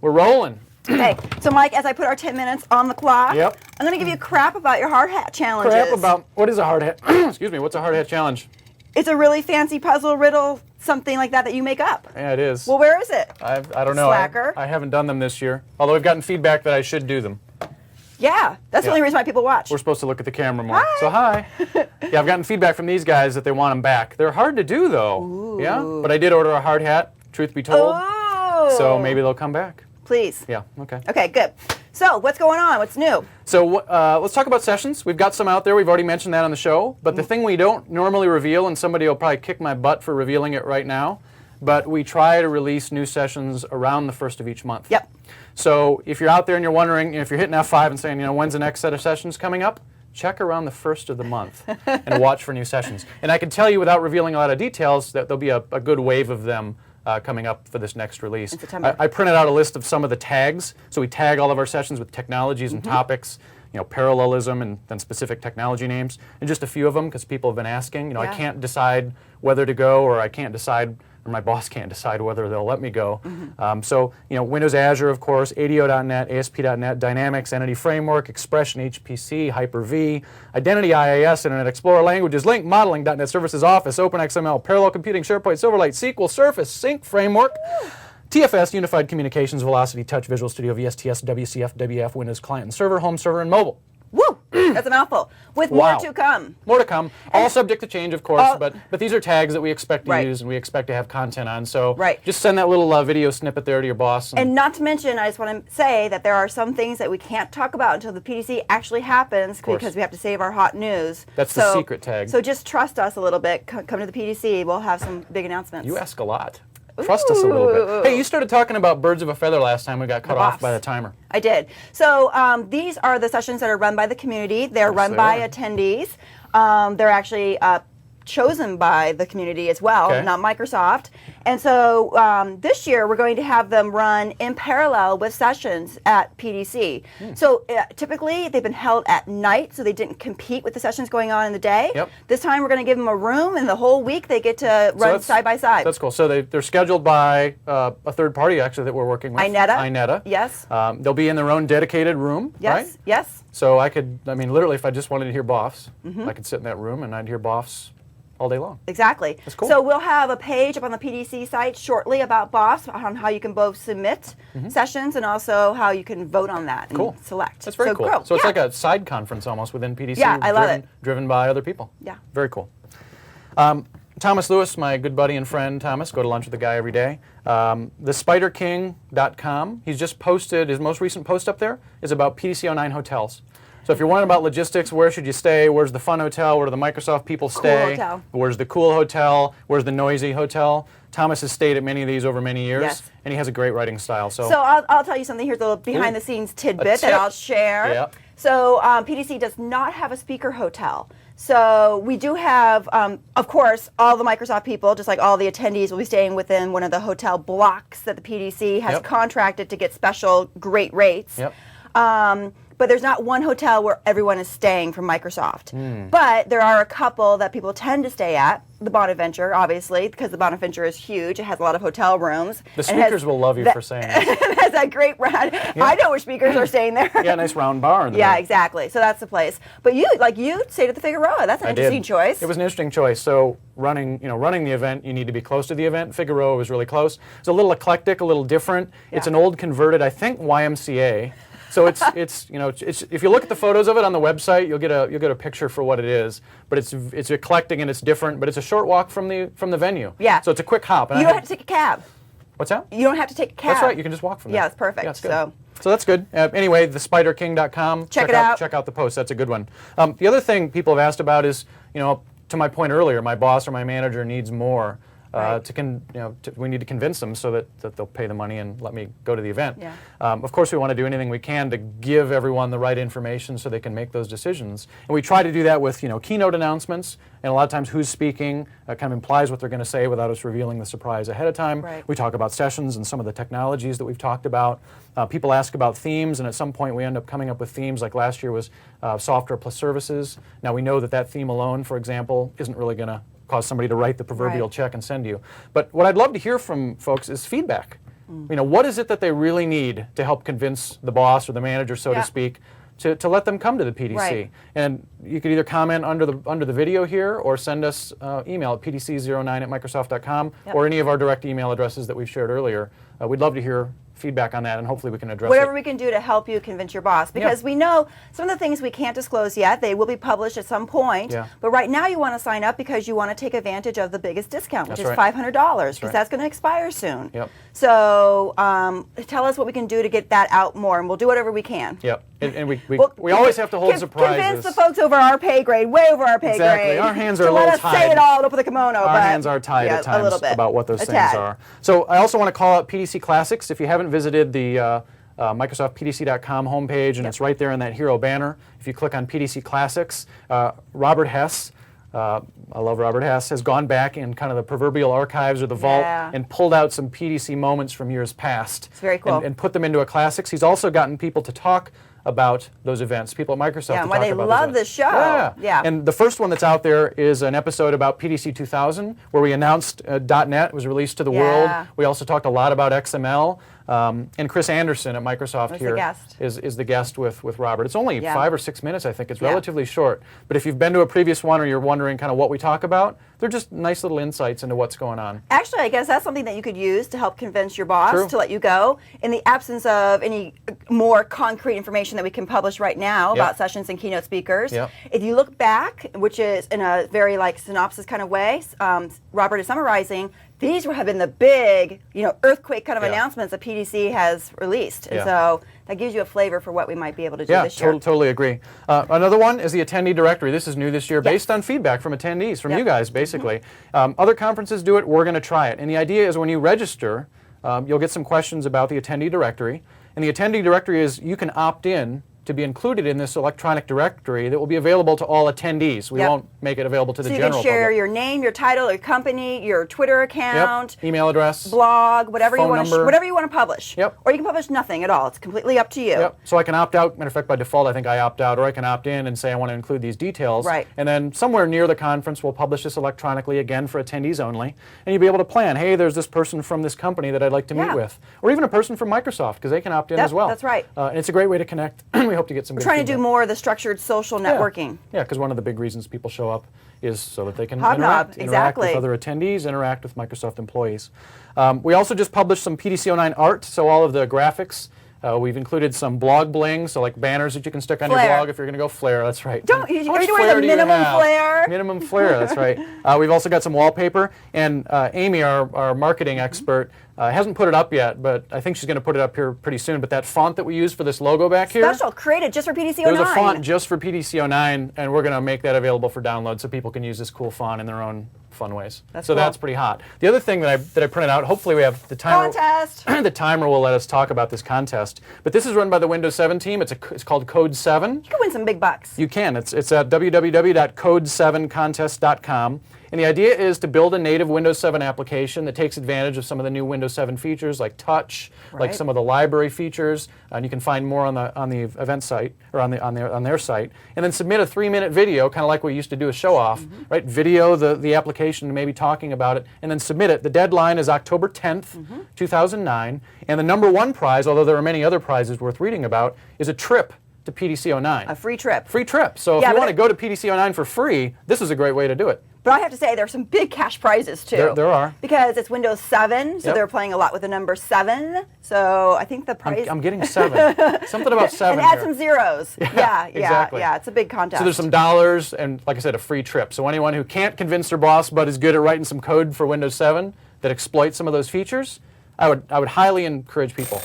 We're rolling. Okay, so Mike, as I put our 10 minutes on the clock, Yep. I'm going to give you crap about your hard hat challenges. Crap about, what is a hard hat? Excuse me, what's a hard hat challenge? It's a really fancy puzzle, riddle, something like that you make up. Yeah, it is. Well, where is it? I don't know. Slacker. I haven't done them this year, although I've gotten feedback that I should do them. Yeah, that's the only reason why people watch. We're supposed to look at the camera more. Hi. So hi. Yeah, I've gotten feedback from these guys that they want them back. They're hard to do though. Ooh. Yeah, but I did order a hard hat, truth be told. Oh. So maybe they'll come back. Please. Yeah, okay. Okay, good. So what's going on? What's new? So let's talk about sessions. We've got some out there. We've already mentioned that on the show. But the thing we don't normally reveal, and somebody will probably kick my butt for revealing it right now, but we try to release new sessions around the first of each month. Yep. So if you're out there and you're wondering, if you're hitting F5 and saying, when's the next set of sessions coming up? Check around the first of the month and watch for new sessions. And I can tell you without revealing a lot of details that there'll be a good wave of them coming up for this next release. In September. I printed out a list of some of the tags. So we tag all of our sessions with technologies and topics, parallelism and then specific technology names, and just a few of them because people have been asking. I can't decide whether to go, or I can't decide, or my boss can't decide whether they'll let me go. So, Windows Azure, of course, ADO.NET, ASP.NET, Dynamics, Entity Framework, Expression, HPC, Hyper-V, Identity, IIS, Internet Explorer, Languages, Link, Modeling, .NET Services, Office, OpenXML, Parallel Computing, SharePoint, Silverlight, SQL, Surface, Sync Framework, TFS, Unified Communications, Velocity, Touch, Visual Studio, VSTS, WCF, WF, Windows Client and Server, Home Server, and Mobile. Woo! That's a mouthful. With more to come. More to come. All subject to change, of course, but these are tags that we expect to use and we expect to have content on. So just send that little video snippet there to your boss. And not to mention, I just want to say that there are some things that we can't talk about until the PDC actually happens because we have to save our hot news. That's the secret tag. So just trust us a little bit. Come to the PDC. We'll have some big announcements. You ask a lot. Trust us a little bit. Hey, you started talking about birds of a feather last time. We got cut off by the timer. I did. So these are the sessions that are run by the community. They're run by attendees. They're actually chosen by the community as well, not Microsoft. And so this year we're going to have them run in parallel with sessions at PDC. So typically they've been held at night, so they didn't compete with the sessions going on in the day. This time we're going to give them a room, and the whole week they get to run side by side. That's cool. So they're scheduled by a third party actually that we're working with. Ineta. Yes. They'll be in their own dedicated room, right? Yes. So literally if I just wanted to hear BOFs, I could sit in that room and I'd hear BOFs all day long. Exactly. That's cool. So we'll have a page up on the PDC site shortly about BOFs, on how you can both submit sessions and also how you can vote on that and select. That's very cool. So it's like a side conference almost within PDC. Yeah, I love it. Driven by other people. Yeah. Very cool. Thomas Lewis, my good buddy and friend Thomas, go to lunch with the guy every day. TheSpiderKing.com, he's just posted, his most recent post up there is about PDC09 hotels. So if you're wondering about logistics, where should you stay? Where's the fun hotel? Where do the Microsoft people stay? Cool hotel. Where's the cool hotel? Where's the noisy hotel? Thomas has stayed at many of these over many years, and he has a great writing style. So I'll tell you something. Here's a little behind-the-scenes tidbit that I'll share. Yeah. So PDC does not have a speaker hotel. So we do have, of course, all the Microsoft people, just like all the attendees, will be staying within one of the hotel blocks that the PDC has contracted to get special great rates. But there's not one hotel where everyone is staying from Microsoft. But there are a couple that people tend to stay at. The Bonaventure, obviously, because the Bonaventure is huge. It has a lot of hotel rooms. The speakers will love you for saying that. It has that great round. I know where speakers are staying there. Yeah, nice round bar. Exactly. So that's the place. But you stayed at the Figueroa. That's an interesting choice. It was an interesting choice. So running the event, you need to be close to the event. Figueroa was really close. It's a little eclectic, a little different. It's an old converted, I think, YMCA. So it's if you look at the photos of it on the website, you'll get a picture for what it is. But it's eclectic and it's different. But it's a short walk from the venue. Yeah. So it's a quick hop. You don't have to take a cab. What's that? You don't have to take a cab. That's right. You can just walk from there. Yeah, that's perfect. Yeah, it's good. So that's good. Anyway, thespiderking.com. Check it out. Check out the post. That's a good one. The other thing people have asked about is, to my point earlier, my boss or my manager needs more. We need to convince them so that they'll pay the money and let me go to the event. Yeah. Of course, we want to do anything we can to give everyone the right information so they can make those decisions. And we try to do that with keynote announcements, and a lot of times who's speaking kind of implies what they're going to say without us revealing the surprise ahead of time. Right. We talk about sessions and some of the technologies that we've talked about. People ask about themes, and at some point we end up coming up with themes. Like last year was software plus services. Now we know that theme alone, for example, isn't really going to cause somebody to write the proverbial check and send you. But what I'd love to hear from folks is feedback. what is it that they really need to help convince the boss or the manager, so to speak, to let them come to the PDC. Right. And you could either comment under the video here or send us email at PDC09@Microsoft.com or any of our direct email addresses that we've shared earlier. We'd love to hear feedback on that, and hopefully we can address whatever we can do to help you convince your boss, because we know some of the things we can't disclose yet. They will be published at some point, but right now you want to sign up because you want to take advantage of the biggest discount, which is $500, because that's going to expire soon. So tell us what we can do to get that out more, and we'll do whatever we can. And we always have to hold surprises. Convince the folks over our pay grade, way over our pay grade. Our hands are a little tied. Let us say it all up with a kimono. Our hands are tied at times a little bit, about what those things are. So I also want to call out PDC Classics. If you haven't visited the MicrosoftPDC.com homepage, and it's right there in that hero banner. If you click on PDC Classics, Robert Hess, I love Robert Hess, has gone back in kind of the proverbial archives or the vault and pulled out some PDC moments from years past. It's very cool. And put them into a Classics. He's also gotten people to talk about those events, people at Microsoft to talk about those events. Why they love the show. And the first one that's out there is an episode about PDC 2000, where we announced .NET was released to the world. We also talked a lot about XML. And Chris Anderson at Microsoft here is the guest with Robert. It's only 5 or 6 minutes, I think. It's relatively short. But if you've been to a previous one or you're wondering kind of what we talk about, they're just nice little insights into what's going on. Actually, I guess that's something that you could use to help convince your boss to let you go. In the absence of any more concrete information that we can publish right now about sessions and keynote speakers, if you look back, which is in a very synopsis kind of way, Robert is summarizing, these have been the big, earthquake kind of announcements that PDC has released. And so that gives you a flavor for what we might be able to do this year. Totally agree. Another one is the attendee directory. This is new this year, based on feedback from attendees, from you guys, basically. Other conferences do it. We're going to try it. And the idea is when you register, you'll get some questions about the attendee directory. And the attendee directory is you can opt in to be included in this electronic directory that will be available to all attendees. We won't make it available to the general public. So you can share your name, your title, your company, your Twitter account, email address, blog, whatever you want to publish. Or you can publish nothing at all. It's completely up to you. So I can opt out. Matter of fact, by default, I think I opt out, or I can opt in and say I want to include these details. And then somewhere near the conference, we'll publish this electronically again for attendees only. And you'll be able to plan, hey, there's this person from this company that I'd like to meet with. Or even a person from Microsoft, because they can opt in as well. That's right. And it's a great way to connect. We hope to get some good feedback. Trying to do more of the structured social networking. Because one of the big reasons people show up is so that they can interact with other attendees, interact with Microsoft employees. We also just published some PDC09 art, so all of the graphics. We've included some blog bling, so like banners that you can stick on your blog if you're going to go flare. That's right. Are you doing the minimum flare? Minimum flare, that's right. We've also got some wallpaper, and Amy, our marketing expert, hasn't put it up yet, but I think she's going to put it up here pretty soon. But that font that we use for this logo back here, special, created just for PDC09. There's a font just for PDC09, and we're going to make that available for download so people can use this cool font in their own fun ways. So that's pretty hot. The other thing that I printed out, hopefully we have the timer. Contest. The timer will let us talk about this contest. But this is run by the Windows 7 team. It's called Code 7. You can win some big bucks. You can. It's at www.code7contest.com. And the idea is to build a native Windows 7 application that takes advantage of some of the new Windows 7 features like touch, like some of the library features, and you can find more on the event site or on their site. And then submit a 3-minute video, kind of like we used to do a show off, right? Video the application, maybe talking about it, and then submit it. The deadline is October 10th, 2009, and the #1 prize, although there are many other prizes worth reading about, is a trip to PDC09. A free trip. Free trip. So if you want to go to PDC09 for free, this is a great way to do it. But I have to say, there are some big cash prizes, too. There are. Because it's Windows 7, so they're playing a lot with the number 7. So I think the prize... I'm getting 7. Something about 7 And add some zeros. Exactly. Yeah, it's a big contest. So there's some dollars and, like I said, a free trip. So anyone who can't convince their boss but is good at writing some code for Windows 7 that exploits some of those features, I would highly encourage people